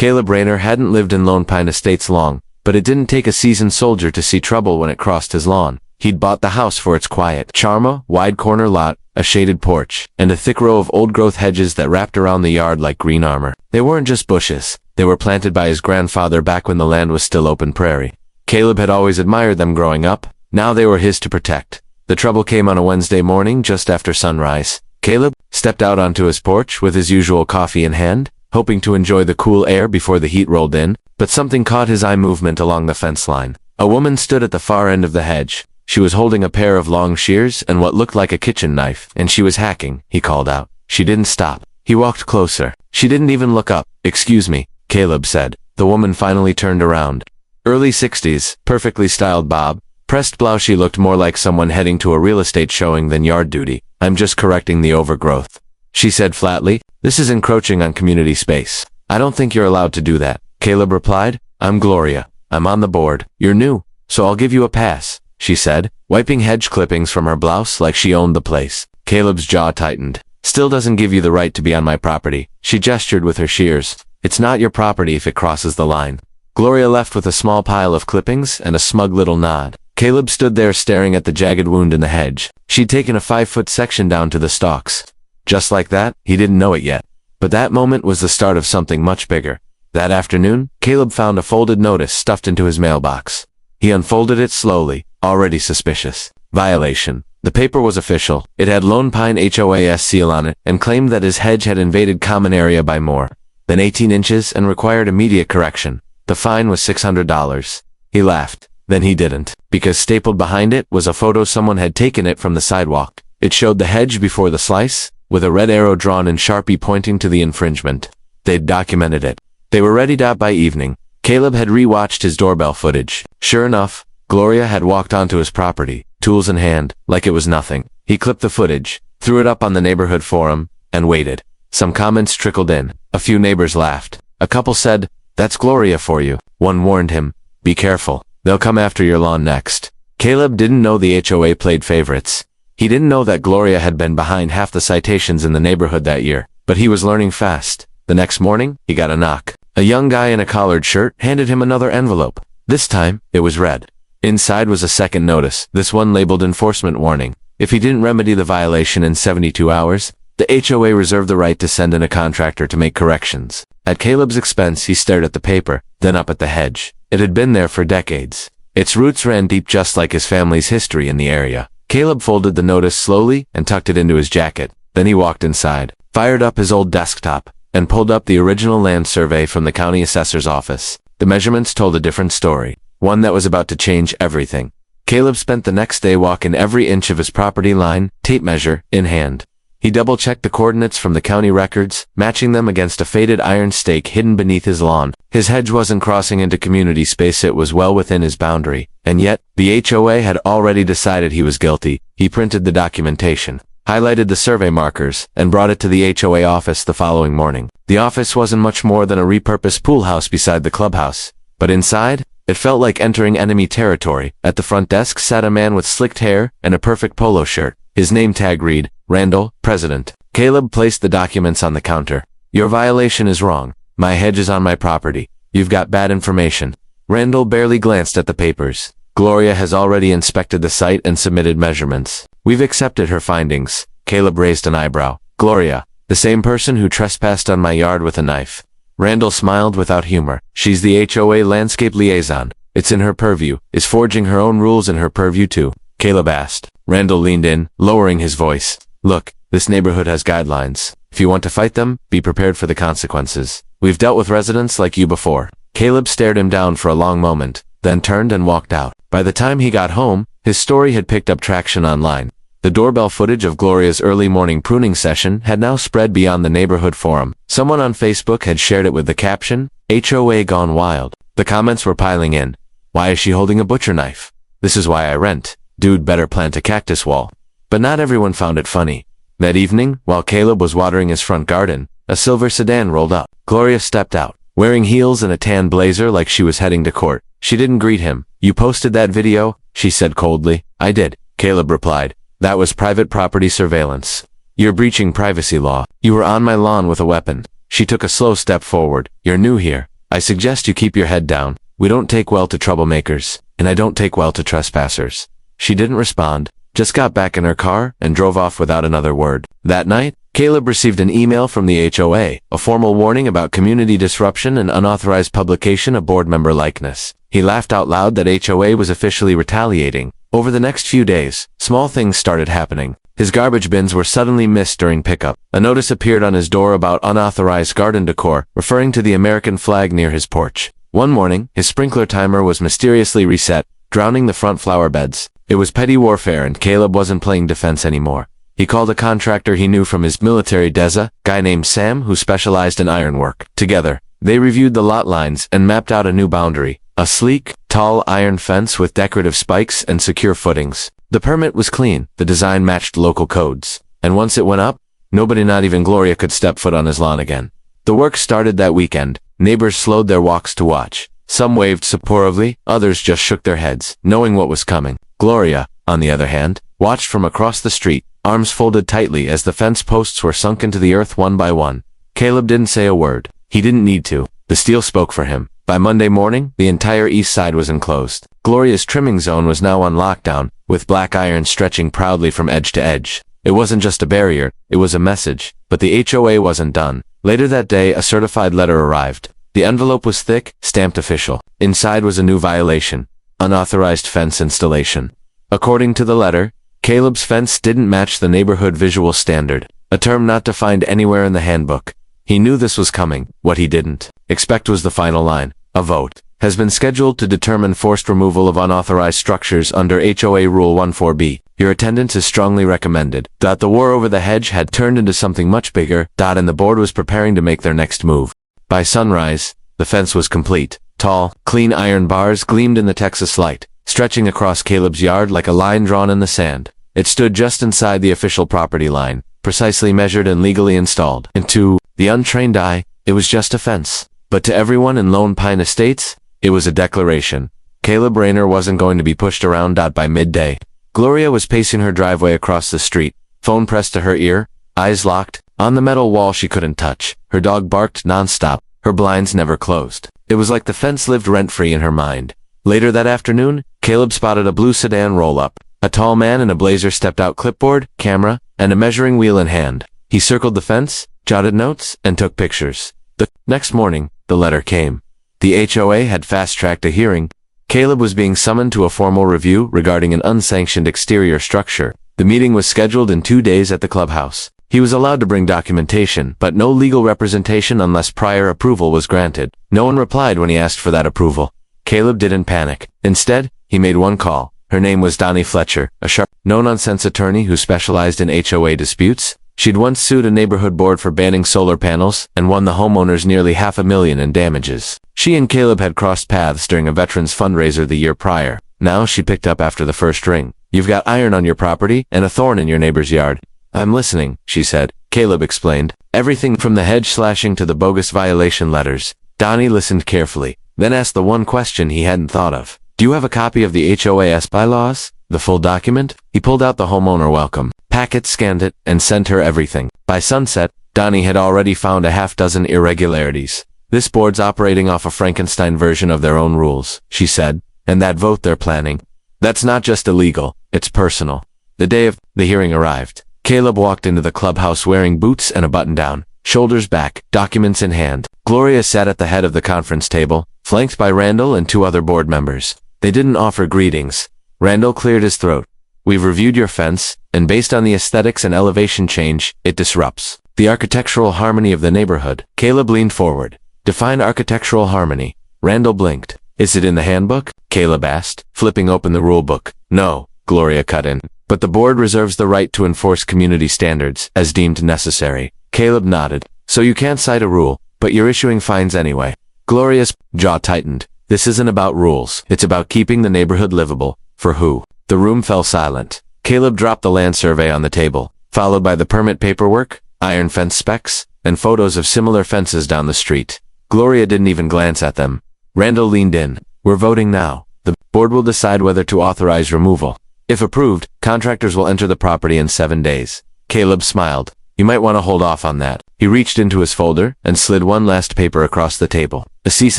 Caleb Rayner hadn't lived in Lone Pine Estates long, but it didn't take a seasoned soldier to see trouble when it crossed his lawn. He'd bought the house for its quiet charm, wide corner lot, a shaded porch, and a thick row of old-growth hedges that wrapped around the yard like green armor. They weren't just bushes. They were planted by his grandfather back when the land was still open prairie. Caleb had always admired them growing up. Now they were his to protect. The trouble came on a Wednesday morning just after sunrise. Caleb stepped out onto his porch with his usual coffee in hand, hoping to enjoy the cool air before the heat rolled in, but something caught his eye movement along the fence line. A woman stood at the far end of the hedge. She was holding a pair of long shears and what looked like a kitchen knife, and she was hacking, he called out. She didn't stop. He walked closer. She didn't even look up. "Excuse me," Caleb said. The woman finally turned around. Early 60s, perfectly styled bob, pressed blouse. She looked more like someone heading to a real estate showing than yard duty. "I'm just correcting the overgrowth," she said flatly. "This is encroaching on community space. I don't think you're allowed to do that," Caleb replied. "I'm Gloria. I'm on the board. You're new, so I'll give you a pass," she said, wiping hedge clippings from her blouse like she owned the place. Caleb's jaw tightened. "Still doesn't give you the right to be on my property," she gestured with her shears. "It's not your property if it crosses the line." Gloria left with a small pile of clippings and a smug little nod. Caleb stood there staring at the jagged wound in the hedge. She'd taken a 5-foot section down to the stalks. Just like that, he didn't know it yet. But that moment was the start of something much bigger. That afternoon, Caleb found a folded notice stuffed into his mailbox. He unfolded it slowly, already suspicious. Violation. The paper was official. It had Lone Pine HOA's seal on it and claimed that his hedge had invaded common area by more than 18 inches and required immediate correction. The fine was $600. He laughed. Then he didn't, because stapled behind it was a photo someone had taken it from the sidewalk. It showed the hedge before the slice, with a red arrow drawn in Sharpie pointing to the infringement. They'd documented it. They were ready by evening. Caleb had re-watched his doorbell footage. Sure enough, Gloria had walked onto his property, tools in hand, like it was nothing. He clipped the footage, threw it up on the neighborhood forum, and waited. Some comments trickled in. A few neighbors laughed. A couple said, "That's Gloria for you." One warned him, "Be careful. They'll come after your lawn next." Caleb didn't know the HOA played favorites. He didn't know that Gloria had been behind half the citations in the neighborhood that year, but he was learning fast. The next morning, he got a knock. A young guy in a collared shirt handed him another envelope. This time, it was red. Inside was a second notice, this one labeled enforcement warning. If he didn't remedy the violation in 72 hours, the HOA reserved the right to send in a contractor to make corrections. At Caleb's expense, he stared at the paper, then up at the hedge. It had been there for decades. Its roots ran deep just like his family's history in the area. Caleb folded the notice slowly and tucked it into his jacket. Then he walked inside, fired up his old desktop, and pulled up the original land survey from the county assessor's office. The measurements told a different story, one that was about to change everything. Caleb spent the next day walking every inch of his property line, tape measure in hand. He double-checked the coordinates from the county records, matching them against a faded iron stake hidden beneath his lawn. His hedge wasn't crossing into community space, it was well within his boundary. And yet, the HOA had already decided he was guilty. He printed the documentation, highlighted the survey markers, and brought it to the HOA office the following morning. The office wasn't much more than a repurposed pool house beside the clubhouse. But inside, it felt like entering enemy territory. At the front desk sat a man with slicked hair and a perfect polo shirt. His name tag read, Randall, President. Caleb placed the documents on the counter. "Your violation is wrong. My hedge is on my property. You've got bad information." Randall barely glanced at the papers. "Gloria has already inspected the site and submitted measurements. We've accepted her findings." Caleb raised an eyebrow. "Gloria, the same person who trespassed on my yard with a knife." Randall smiled without humor. "She's the HOA landscape liaison. It's in her purview. Is forging her own rules in her purview too?" Caleb asked. Randall leaned in, lowering his voice. "Look, this neighborhood has guidelines. If you want to fight them, be prepared for the consequences. We've dealt with residents like you before." Caleb stared him down for a long moment, then turned and walked out. By the time he got home, his story had picked up traction online. The doorbell footage of Gloria's early morning pruning session had now spread beyond the neighborhood forum. Someone on Facebook had shared it with the caption, "HOA gone wild." The comments were piling in. "Why is she holding a butcher knife? This is why I rent. Dude better plant a cactus wall." But not everyone found it funny. That evening, while Caleb was watering his front garden, a silver sedan rolled up. Gloria stepped out, wearing heels and a tan blazer like she was heading to court. She didn't greet him. "You posted that video?" she said coldly. "I did," Caleb replied. "That was private property surveillance. You're breaching privacy law. You were on my lawn with a weapon." She took a slow step forward. "You're new here. I suggest you keep your head down. We don't take well to troublemakers, and I don't take well to trespassers. She didn't respond, just got back in her car and drove off without another word. That night, Caleb received an email from the HOA, a formal warning about community disruption and unauthorized publication of board member likeness. He laughed out loud that HOA was officially retaliating. Over the next few days, small things started happening. His garbage bins were suddenly missed during pickup. A notice appeared on his door about unauthorized garden decor, referring to the American flag near his porch. One morning, his sprinkler timer was mysteriously reset, drowning the front flower beds. It was petty warfare and Caleb wasn't playing defense anymore. He called a contractor he knew from his military days, a guy named Sam who specialized in ironwork. Together, they reviewed the lot lines and mapped out a new boundary, a sleek, tall iron fence with decorative spikes and secure footings. The permit was clean, the design matched local codes, and once it went up, nobody, not even Gloria, could step foot on his lawn again. The work started that weekend. Neighbors slowed their walks to watch. Some waved supportively, others just shook their heads, knowing what was coming. Gloria, on the other hand, watched from across the street, arms folded tightly as the fence posts were sunk into the earth one by one. Caleb didn't say a word. He didn't need to. The steel spoke for him. By Monday morning, the entire east side was enclosed. Gloria's trimming zone was now on lockdown, with black iron stretching proudly from edge to edge. It wasn't just a barrier, it was a message. But the HOA wasn't done. Later that day, a certified letter arrived. The envelope was thick, stamped official. Inside was a new violation: unauthorized fence installation. According to the letter, Caleb's fence didn't match the neighborhood visual standard, a term not to find anywhere in the handbook. He knew this was coming. What he didn't expect was the final line. A vote has been scheduled to determine forced removal of unauthorized structures under HOA Rule 14B. Your attendance is strongly recommended. The war over the hedge had turned into something much bigger, and the board was preparing to make their next move. By sunrise, the fence was complete. Tall, clean iron bars gleamed in the Texas light, stretching across Caleb's yard like a line drawn in the sand. It stood just inside the official property line, precisely measured and legally installed. And to the untrained eye, it was just a fence. But to everyone in Lone Pine Estates, it was a declaration. Caleb Rayner wasn't going to be pushed around. By midday, Gloria was pacing her driveway across the street, phone pressed to her ear, eyes locked. On the metal wall she couldn't touch, her dog barked nonstop, her blinds never closed. It was like the fence lived rent-free in her mind. Later that afternoon, Caleb spotted a blue sedan roll up. A tall man in a blazer stepped out, clipboard, camera, and a measuring wheel in hand. He circled the fence, jotted notes, and took pictures. The next morning, the letter came. The HOA had fast-tracked a hearing. Caleb was being summoned to a formal review regarding an unsanctioned exterior structure. The meeting was scheduled in 2 days at the clubhouse. He was allowed to bring documentation, but no legal representation unless prior approval was granted. No one replied when he asked for that approval. Caleb didn't panic. Instead, he made one call. Her name was Donnie Fletcher, a sharp, no-nonsense attorney who specialized in HOA disputes. She'd once sued a neighborhood board for banning solar panels and won the homeowners nearly $500,000 in damages. She and Caleb had crossed paths during a veterans fundraiser the year prior. Now she picked up after the first ring. "You've got iron on your property and a thorn in your neighbor's yard." "I'm listening," she said. Caleb explained. Everything from the hedge slashing to the bogus violation letters. Donnie listened carefully, then asked the one question he hadn't thought of. "Do you have a copy of the HOA's bylaws? The full document?" He pulled out the homeowner welcome packet, scanned it, and sent her everything. By sunset, Donnie had already found a half-dozen irregularities. "This board's operating off a Frankenstein version of their own rules," she said, "and that vote they're planning, that's not just illegal, it's personal." The day of the hearing arrived. Caleb walked into the clubhouse wearing boots and a button-down, shoulders back, documents in hand. Gloria sat at the head of the conference table, flanked by Randall and 2 other board members. They didn't offer greetings. Randall cleared his throat. "We've reviewed your fence, and based on the aesthetics and elevation change, it disrupts the architectural harmony of the neighborhood." Caleb leaned forward. "Define architectural harmony." Randall blinked. "Is it in the handbook?" Caleb asked, flipping open the rule book. "No," Gloria cut in. "But the board reserves the right to enforce community standards, as deemed necessary." Caleb nodded. "So you can't cite a rule, but you're issuing fines anyway." Gloria's jaw tightened. "This isn't about rules. It's about keeping the neighborhood livable. For who?" The room fell silent. Caleb dropped the land survey on the table, followed by the permit paperwork, iron fence specs, and photos of similar fences down the street. Gloria didn't even glance at them. Randall leaned in. "We're voting now. The board will decide whether to authorize removal. If approved, contractors will enter the property in 7 days." Caleb smiled. "You might want to hold off on that. He reached into his folder and slid one last paper across the table. A cease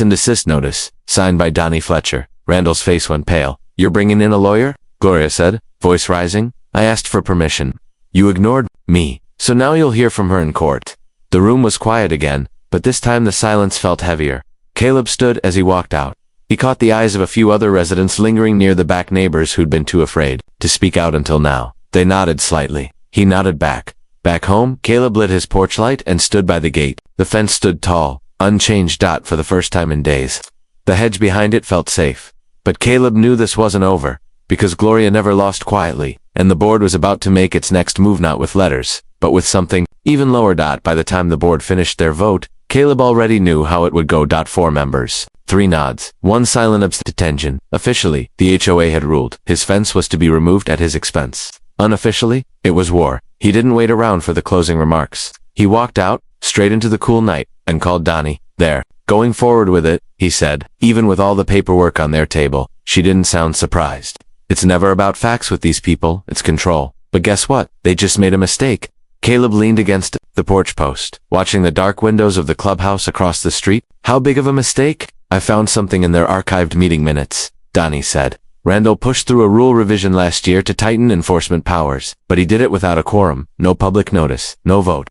and desist notice, signed by Donnie Fletcher. Randall's face went pale. "You're bringing in a lawyer?" Gloria said, voice rising. "I asked for permission. You ignored me, so now you'll hear from her in court." The room was quiet again, but this time the silence felt heavier. Caleb stood as he walked out. He caught the eyes of a few other residents lingering near the back, neighbors who'd been too afraid to speak out until now. They nodded slightly. He nodded back. Back home, Caleb lit his porch light and stood by the gate. The fence stood tall, unchanged for the first time in days. The hedge behind it felt safe. But Caleb knew this wasn't over, because Gloria never lost quietly, and the board was about to make its next move, not with letters, but with something even lower. By the time the board finished their vote, Caleb already knew how it would go. 4 members, 3 nods, 1 silent abstention. Officially, the HOA had ruled his fence was to be removed at his expense. Unofficially, it was war. He didn't wait around for the closing remarks. He walked out, straight into the cool night, and called Donnie. "There. Going forward with it," he said. Even with all the paperwork on their table, she didn't sound surprised. "It's never about facts with these people, it's control. But guess what? They just made a mistake." Caleb leaned against the porch post, watching the dark windows of the clubhouse across the street. "How big of a mistake?" "I found something in their archived meeting minutes," Donnie said. "Randall pushed through a rule revision last year to tighten enforcement powers, but he did it without a quorum, no public notice, no vote.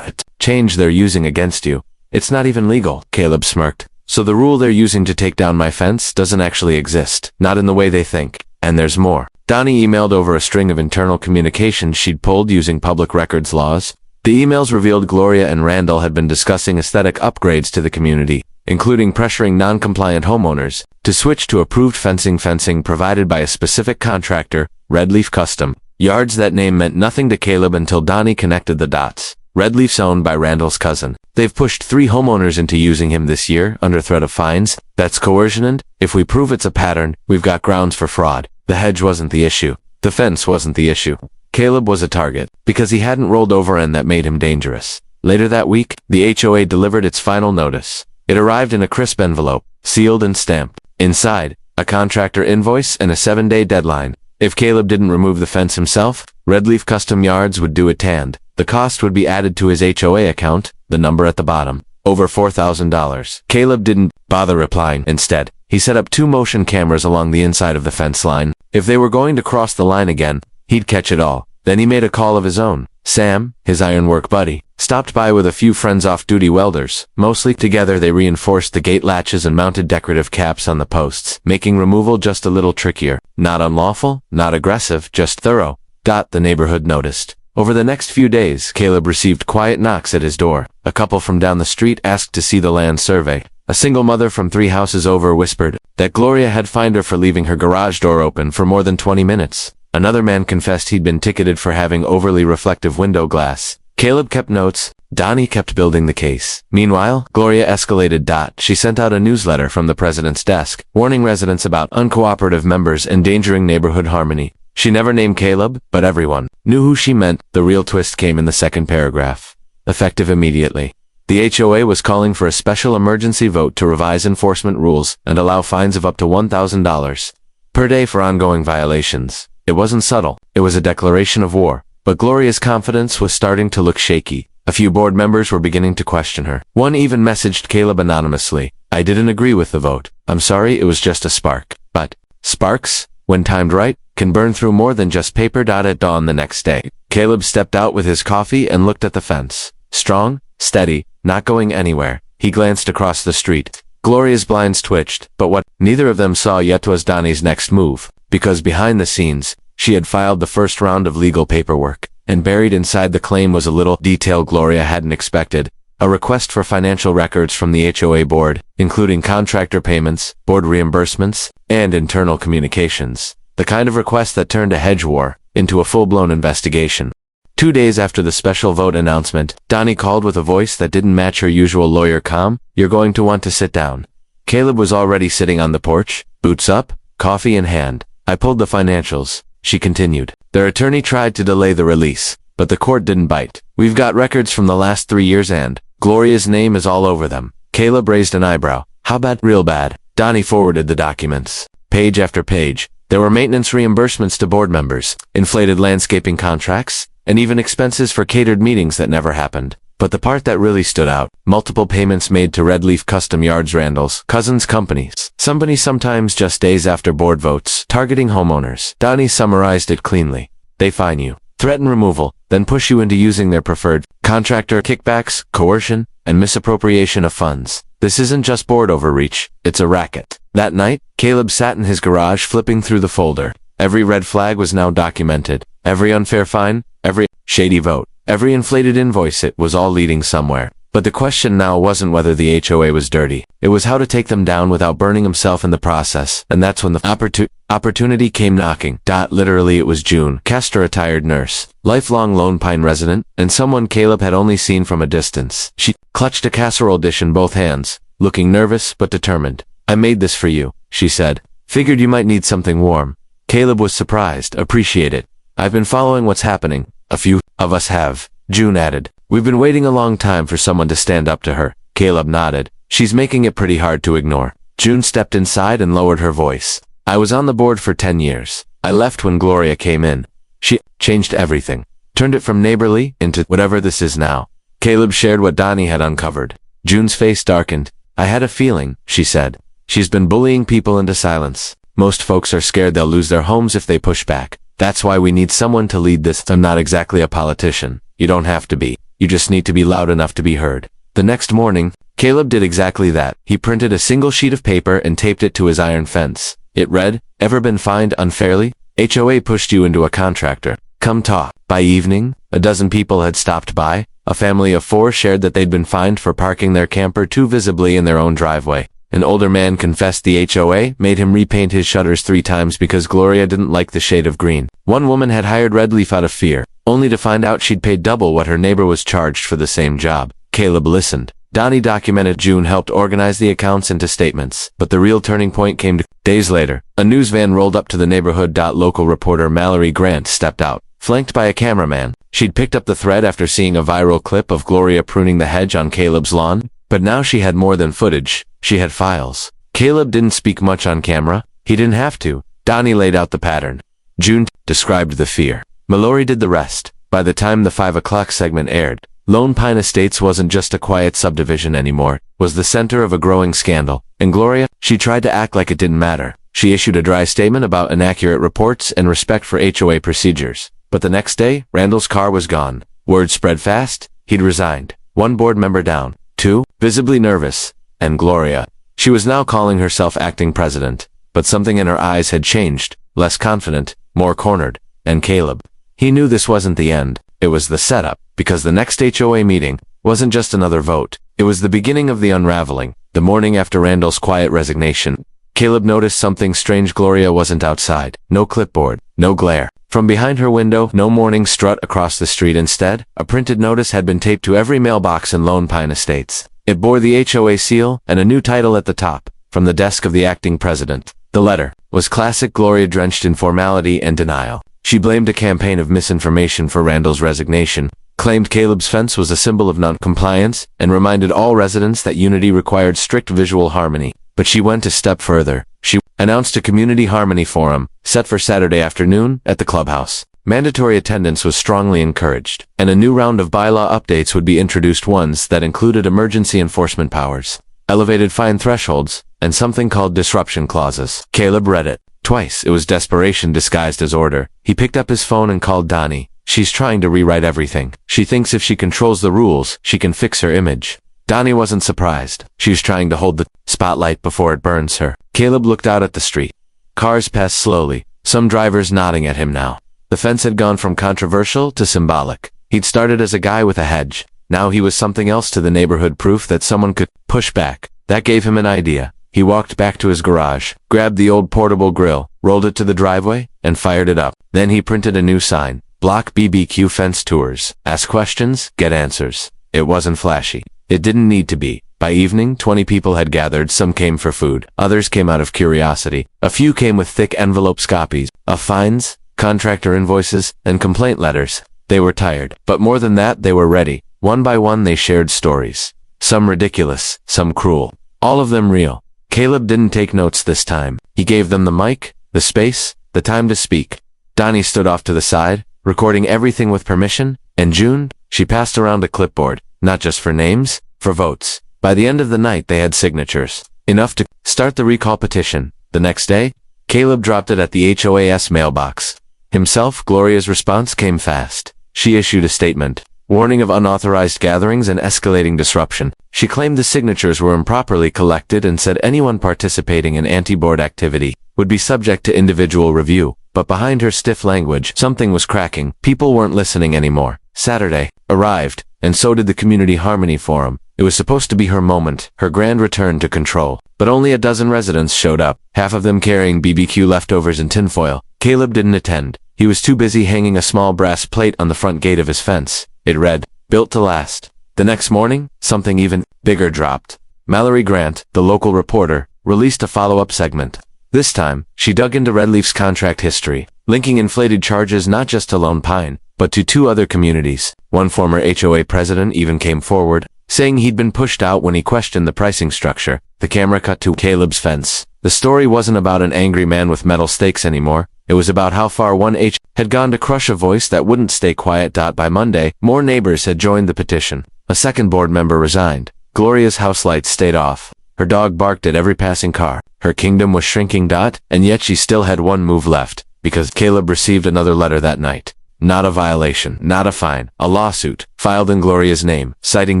Change they're using against you. It's not even legal," Caleb smirked. "So the rule they're using to take down my fence doesn't actually exist, not in the way they think. And there's more." Donnie emailed over a string of internal communications she'd pulled using public records laws. The emails revealed Gloria and Randall had been discussing aesthetic upgrades to the community, including pressuring non-compliant homeowners to switch to approved fencing provided by a specific contractor, Red Leaf Custom. Yards. That name meant nothing to Caleb until Donnie connected the dots. Red Leaf's owned by Randall's cousin. They've pushed 3 homeowners into using him this year, under threat of fines. That's coercion, and if we prove it's a pattern, we've got grounds for fraud. The hedge wasn't the issue. The fence wasn't the issue. Caleb was a target, because he hadn't rolled over, and that made him dangerous. Later that week, the HOA delivered its final notice. It arrived in a crisp envelope, sealed and stamped. Inside, a contractor invoice and a 7-day deadline. If Caleb didn't remove the fence himself, Red Leaf Custom Yards would do it tanned. The cost would be added to his HOA account, the number at the bottom. Over $4,000. Caleb didn't bother replying. Instead, he set up 2 motion cameras along the inside of the fence line. If they were going to cross the line again, he'd catch it all. Then he made a call of his own. Sam, his ironwork buddy, stopped by with a few friends off-duty welders. Mostly together they reinforced the gate latches and mounted decorative caps on the posts, making removal just a little trickier. Not unlawful, not aggressive, just thorough. The neighborhood noticed. Over the next few days, Caleb received quiet knocks at his door. A couple from down the street asked to see the land survey. A single mother from 3 houses over whispered that Gloria had fined her for leaving her garage door open for more than 20 minutes. Another man confessed he'd been ticketed for having overly reflective window glass. Caleb kept notes. Donnie kept building the case. Meanwhile, Gloria escalated. She sent out a newsletter from the president's desk, warning residents about uncooperative members endangering neighborhood harmony. She never named Caleb, but everyone knew who she meant. The real twist came in the second paragraph. Effective immediately. The HOA was calling for a special emergency vote to revise enforcement rules and allow fines of up to $1,000 per day for ongoing violations. It wasn't subtle. It was a declaration of war. But Gloria's confidence was starting to look shaky. A few board members were beginning to question her. One even messaged Caleb anonymously. "I didn't agree with the vote. I'm sorry, it was just a spark." But sparks, when timed right, can burn through more than just paper. At dawn the next day, Caleb stepped out with his coffee and looked at the fence. Strong, steady, not going anywhere. He glanced across the street. Gloria's blinds twitched, but what neither of them saw yet was Donnie's next move, because behind the scenes, she had filed the first round of legal paperwork, and buried inside the claim was a little detail Gloria hadn't expected. A request for financial records from the HOA board, including contractor payments, board reimbursements, and internal communications. The kind of request that turned a hedge war into a full-blown investigation. 2 days after the special vote announcement, Donnie called with a voice that didn't match her usual lawyer calm. "You're going to want to sit down." Caleb was already sitting on the porch, boots up, coffee in hand. "I pulled the financials," she continued. "Their attorney tried to delay the release, but the court didn't bite. We've got records from the last 3 years and Gloria's name is all over them." Caleb raised an eyebrow. "How bad?" "Real bad." Donnie forwarded the documents. Page after page. There were maintenance reimbursements to board members, inflated landscaping contracts, and even expenses for catered meetings that never happened. But the part that really stood out, multiple payments made to Red Leaf Custom Yards Randall's cousins' companies. Sometimes just days after board votes, targeting homeowners. Donnie summarized it cleanly. They fine you, threaten removal, then push you into using their preferred contractor kickbacks, coercion, and misappropriation of funds. This isn't just board overreach, it's a racket. That night, Caleb sat in his garage flipping through the folder. Every red flag was now documented. Every unfair fine, every shady vote, every inflated invoice, it was all leading somewhere. But the question now wasn't whether the HOA was dirty. It was how to take them down without burning himself in the process. And that's when the opportunity came knocking. Literally it was June, cast a retired nurse, lifelong Lone Pine resident, and someone Caleb had only seen from a distance. She clutched a casserole dish in both hands, looking nervous but determined. I made this for you, she said. Figured you might need something warm. Caleb was surprised, appreciated. I've been following what's happening. A few of us have, June added. We've been waiting a long time for someone to stand up to her. Caleb nodded. She's making it pretty hard to ignore. June stepped inside and lowered her voice. I was on the board for 10 years. I left when Gloria came in. She changed everything. Turned it from neighborly into whatever this is now. Caleb shared what Donnie had uncovered. June's face darkened. I had a feeling, she said. She's been bullying people into silence. Most folks are scared they'll lose their homes if they push back. That's why we need someone to lead this. I'm not exactly a politician. You don't have to be. You just need to be loud enough to be heard. The next morning, Caleb did exactly that. He printed a single sheet of paper and taped it to his iron fence. It read, Ever been fined unfairly? HOA pushed you into a contractor. Come talk. By evening, a dozen people had stopped by. A family of 4 shared that they'd been fined for parking their camper too visibly in their own driveway. An older man confessed the HOA made him repaint his shutters 3 times because Gloria didn't like the shade of green. One woman had hired Red Leaf out of fear, only to find out she'd paid double what her neighbor was charged for the same job. Caleb listened. Donnie documented. June helped organize the accounts into statements. But the real turning point came days later. A news van rolled up to the neighborhood. Local reporter Mallory Grant stepped out, flanked by a cameraman. She'd picked up the thread after seeing a viral clip of Gloria pruning the hedge on Caleb's lawn. But now she had more than footage. She had files. Caleb didn't speak much on camera. He didn't have to. Donnie laid out the pattern. June described the fear. Mallory did the rest. By the time the 5 o'clock segment aired, Lone Pine Estates wasn't just a quiet subdivision anymore, was the center of a growing scandal. And Gloria, she tried to act like it didn't matter. She issued a dry statement about inaccurate reports and respect for HOA procedures. But the next day, Randall's car was gone. Word spread fast. He'd resigned. 1 board member down. 2, visibly nervous. And Gloria. She was now calling herself acting president. But something in her eyes had changed. Less confident, more cornered. And Caleb. He knew this wasn't the end. It was the setup. Because the next HOA meeting wasn't just another vote. It was the beginning of the unraveling. The morning after Randall's quiet resignation, Caleb noticed something strange. Gloria wasn't outside. No clipboard. No glare. From behind her window, no morning strut across the street. Instead, a printed notice had been taped to every mailbox in Lone Pine Estates. It bore the HOA seal and a new title at the top, from the desk of the acting president. The letter was classic Gloria, drenched in formality and denial. She blamed a campaign of misinformation for Randall's resignation, claimed Caleb's fence was a symbol of non-compliance, and reminded all residents that unity required strict visual harmony. But she went a step further. She announced a community harmony forum, set for Saturday afternoon, at the clubhouse. Mandatory attendance was strongly encouraged, and a new round of bylaw updates would be introduced, ones that included emergency enforcement powers, elevated fine thresholds, and something called disruption clauses. Caleb read it. Twice. It was desperation disguised as order. He picked up his phone and called Donnie. She's trying to rewrite everything. She thinks if she controls the rules, she can fix her image. Donnie wasn't surprised. She was trying to hold the spotlight before it burns her. Caleb looked out at the street. Cars passed slowly, some drivers nodding at him now. The fence had gone from controversial to symbolic. He'd started as a guy with a hedge. Now he was something else to the neighborhood, proof that someone could push back. That gave him an idea. He walked back to his garage, grabbed the old portable grill, rolled it to the driveway, and fired it up. Then he printed a new sign. Block BBQ fence tours. Ask questions, get answers. It wasn't flashy. It didn't need to be. By evening, 20 people had gathered. Some came for food. Others came out of curiosity. A few came with thick envelope copies of fines, contractor invoices, and complaint letters. They were tired. But more than that, they were ready. One by one, they shared stories. Some ridiculous, some cruel. All of them real. Caleb didn't take notes this time. He gave them the mic, the space, the time to speak. Donnie stood off to the side, recording everything with permission, and June, she passed around a clipboard. not just for names, for votes. By the end of the night they had signatures, enough to start the recall petition. The next day, Caleb dropped it at the HOA's mailbox. Himself, Gloria's response came fast. She issued a statement, warning of unauthorized gatherings and escalating disruption. She claimed the signatures were improperly collected and said anyone participating in anti-board activity would be subject to individual review. But behind her stiff language, something was cracking. People weren't listening anymore. Saturday arrived, and so did the Community Harmony Forum. It was supposed to be her moment, her grand return to control. But only a dozen residents showed up, half of them carrying BBQ leftovers and tinfoil. Caleb didn't attend. He was too busy hanging a small brass plate on the front gate of his fence. It read, "Built to last." The next morning, something even bigger dropped. Mallory Grant, the local reporter, released a follow-up segment. This time, she dug into Redleaf's contract history, linking inflated charges not just to Lone Pine, but to 2 other communities. One former HOA president even came forward, saying he'd been pushed out when he questioned the pricing structure. The camera cut to Caleb's fence. The story wasn't about an angry man with metal stakes anymore. It was about how far one H had gone to crush a voice that wouldn't stay quiet. By Monday, more neighbors had joined the petition. A second board member resigned. Gloria's house lights stayed off. Her dog barked at every passing car. Her kingdom was shrinking. And yet she still had one move left, because Caleb received another letter that night. Not a violation, not a fine, a lawsuit, filed in Gloria's name, citing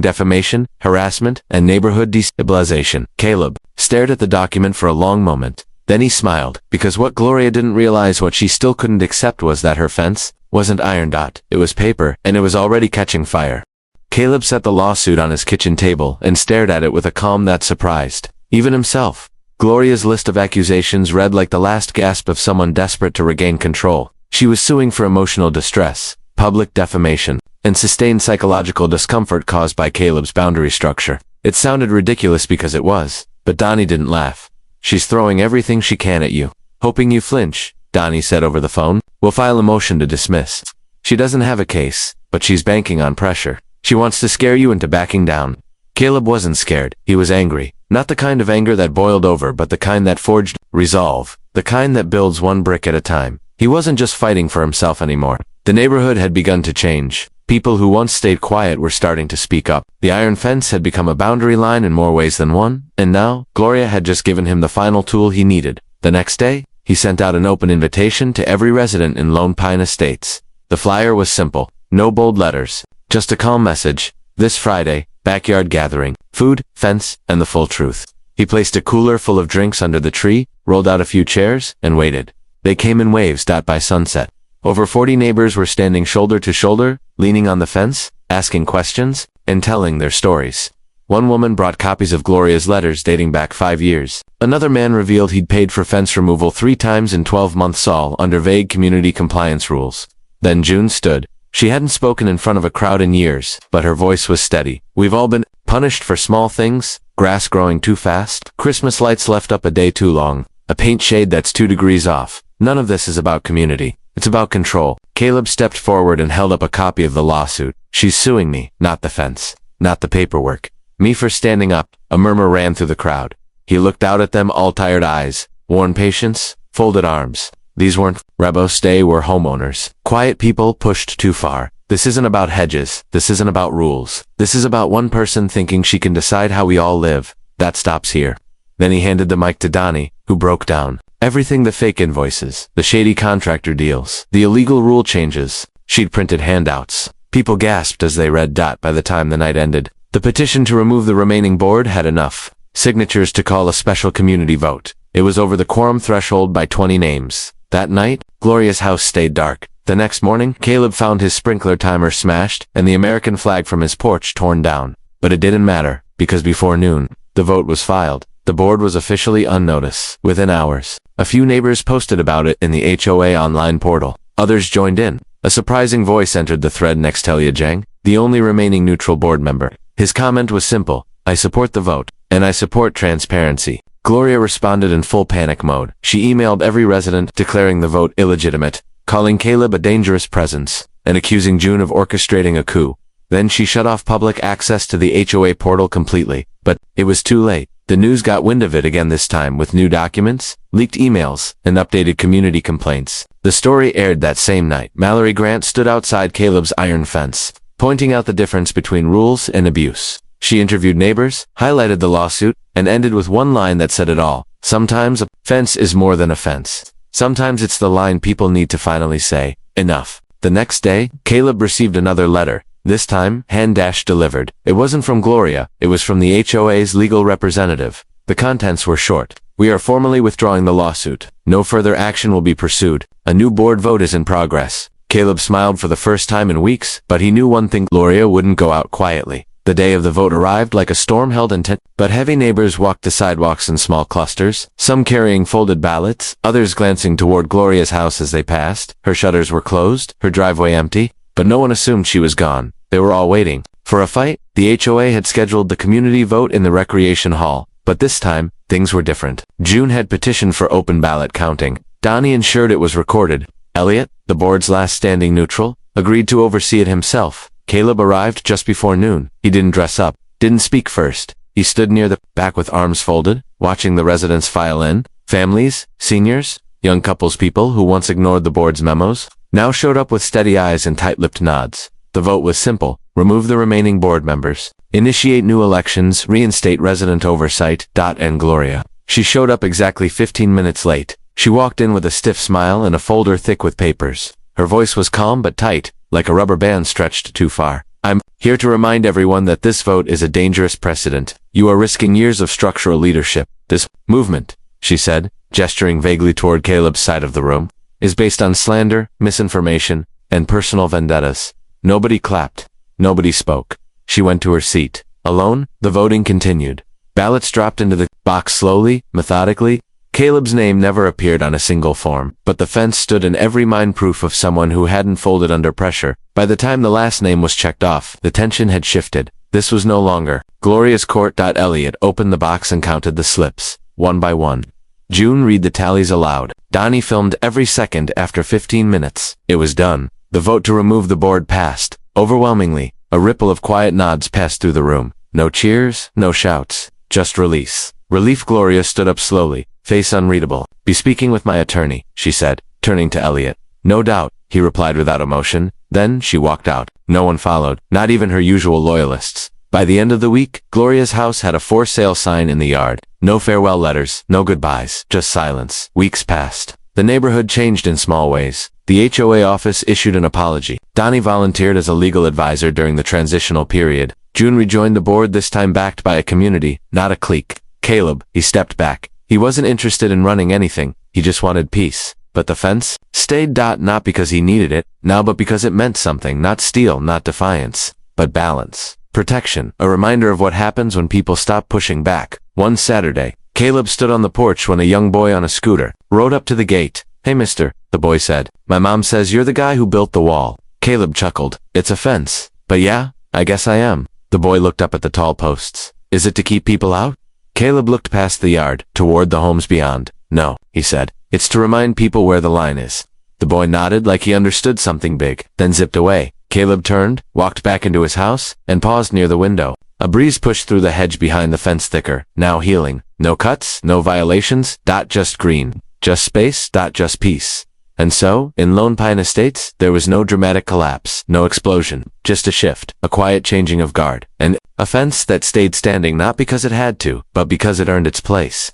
defamation, harassment, and neighborhood destabilization. Caleb stared at the document for a long moment. Then he smiled, because what Gloria didn't realize, what she still couldn't accept, was that her fence wasn't iron. It was paper, and it was already catching fire. Caleb set the lawsuit on his kitchen table and stared at it with a calm that surprised even himself. Gloria's list of accusations read like the last gasp of someone desperate to regain control. She was suing for emotional distress, public defamation, and sustained psychological discomfort caused by Caleb's boundary structure. It sounded ridiculous because it was, but Donnie didn't laugh. "She's throwing everything she can at you, hoping you flinch," Donnie said over the phone. "We'll file a motion to dismiss. She doesn't have a case, but she's banking on pressure. She wants to scare you into backing down." Caleb wasn't scared. He was angry. Not the kind of anger that boiled over, but the kind that forged resolve. The kind that builds one brick at a time. He wasn't just fighting for himself anymore. The neighborhood had begun to change. People who once stayed quiet were starting to speak up. The iron fence had become a boundary line in more ways than one, and now, Gloria had just given him the final tool he needed. The next day, he sent out an open invitation to every resident in Lone Pine Estates. The flyer was simple. No bold letters. Just a calm message. This Friday, backyard gathering, food, fence, and the full truth. He placed a cooler full of drinks under the tree, rolled out a few chairs, and waited. They came in waves. By sunset, over 40 neighbors were standing shoulder to shoulder, leaning on the fence, asking questions, and telling their stories. One woman brought copies of Gloria's letters dating back 5 years. Another man revealed he'd paid for fence removal 3 times in 12 months, all under vague community compliance rules. Then June stood. She hadn't spoken in front of a crowd in years, but her voice was steady. "We've all been punished for small things, grass growing too fast, Christmas lights left up a day too long, a paint shade that's 2 degrees off. None of this is about community. It's about control." Caleb stepped forward and held up a copy of the lawsuit. "She's suing me, not the fence, not the paperwork. Me for standing up." A murmur ran through the crowd. He looked out at them, all tired eyes, worn patience, folded arms. These weren't rebels, they were homeowners. Quiet people pushed too far. This isn't about hedges. This isn't about rules. This is about one person thinking she can decide how we all live. That stops here. Then he handed the mic to Donnie, who broke down everything: the fake invoices, the shady contractor deals, the illegal rule changes. She'd printed handouts. People gasped as they read. By the time the night ended, the petition to remove the remaining board had enough signatures to call a special community vote. It was over the quorum threshold by 20 names. That night, Gloria's house stayed dark. The next morning, Caleb found his sprinkler timer smashed and the American flag from his porch torn down. But it didn't matter, because before noon, the vote was filed. The board was officially unnoticed. Within hours, a few neighbors posted about it in the HOA online portal. Others joined in. A surprising voice entered the thread next to Elia Jang, the only remaining neutral board member. His comment was simple: "I support the vote, and I support transparency." Gloria responded in full panic mode. She emailed every resident declaring the vote illegitimate, calling Caleb a dangerous presence, and accusing June of orchestrating a coup. Then she shut off public access to the HOA portal completely. But it was too late. The news got wind of it again, this time with new documents, leaked emails, and updated community complaints. The story aired that same night. Mallory Grant stood outside Caleb's iron fence. pointing out the difference between rules and abuse. She interviewed neighbors, highlighted the lawsuit, and ended with one line that said it all. Sometimes a fence is more than a fence. Sometimes it's the line people need to finally say, enough. The next day, Caleb received another letter. This time, hand-delivered. It wasn't from Gloria, it was from the HOA's legal representative. The contents were short. We are formally withdrawing the lawsuit. No further action will be pursued. A new board vote is in progress. Caleb smiled for the first time in weeks, but he knew one thing: Gloria wouldn't go out quietly. The day of the vote arrived like a storm held intent, but heavy neighbors walked the sidewalks in small clusters, some carrying folded ballots, others glancing toward Gloria's house as they passed. Her shutters were closed, her driveway empty, but no one assumed she was gone. They were all waiting for a fight. The HOA had scheduled the community vote in the recreation hall, but this time, things were different. June had petitioned for open ballot counting. Donnie ensured it was recorded. Elliot, the board's last standing neutral, agreed to oversee it himself. Caleb arrived just before noon. He didn't dress up, didn't speak first. He stood near the back with arms folded, watching the residents file in. Families, seniors, young couples, people who once ignored the board's memos, now showed up with steady eyes and tight-lipped nods. The vote was simple: remove the remaining board members, initiate new elections, reinstate resident oversight. And Gloria. She showed up exactly 15 minutes late. She walked in with a stiff smile and a folder thick with papers. Her voice was calm but tight, like a rubber band stretched too far. I'm here to remind everyone that this vote is a dangerous precedent. You are risking years of structural leadership. This movement, she said, gesturing vaguely toward Caleb's side of the room, is based on slander, misinformation, and personal vendettas. Nobody clapped. Nobody spoke. She went to her seat. Alone, the voting continued. Ballots dropped into the box slowly, methodically. Caleb's name never appeared on a single form, but the fence stood in every mind, proof of someone who hadn't folded under pressure. By the time the last name was checked off, the tension had shifted. This was no longer Gloria's court. Elliot opened the box and counted the slips, one by one. June read the tallies aloud. Donnie filmed every second. After 15 minutes, it was done. The vote to remove the board passed. Overwhelmingly, a ripple of quiet nods passed through the room. No cheers, no shouts, just release. Relief. Gloria stood up slowly, face unreadable. Be speaking with my attorney, she said, turning to Elliot. No doubt, he replied without emotion. Then she walked out. No one followed, not even her usual loyalists. By the end of the week, Gloria's house had a for sale sign in the yard. No farewell letters, no goodbyes, just silence. Weeks passed. The neighborhood changed in small ways. The HOA office issued an apology. Donnie volunteered as a legal advisor during the transitional period. June rejoined the board, this time backed by a community, not a clique. Caleb, he stepped back. He wasn't interested in running anything. He just wanted peace. But the fence stayed. Not because he needed it now, but because it meant something. Not steel, not defiance, but balance. Protection. A reminder of what happens when people stop pushing back. One Saturday, Caleb stood on the porch when a young boy on a scooter rode up to the gate. Hey mister, the boy said. My mom says you're the guy who built the wall. Caleb chuckled. It's a fence. But yeah, I guess I am. The boy looked up at the tall posts. Is it to keep people out? Caleb looked past the yard, toward the homes beyond. No, he said. It's to remind people where the line is. The boy nodded like he understood something big, then zipped away. Caleb turned, walked back into his house, and paused near the window. A breeze pushed through the hedge behind the fence, thicker, now healing. No cuts, no violations. Just green. Just space. Just peace. And so, in Lone Pine Estates, there was no dramatic collapse, no explosion, just a shift, a quiet changing of guard, and a fence that stayed standing not because it had to, but because it earned its place.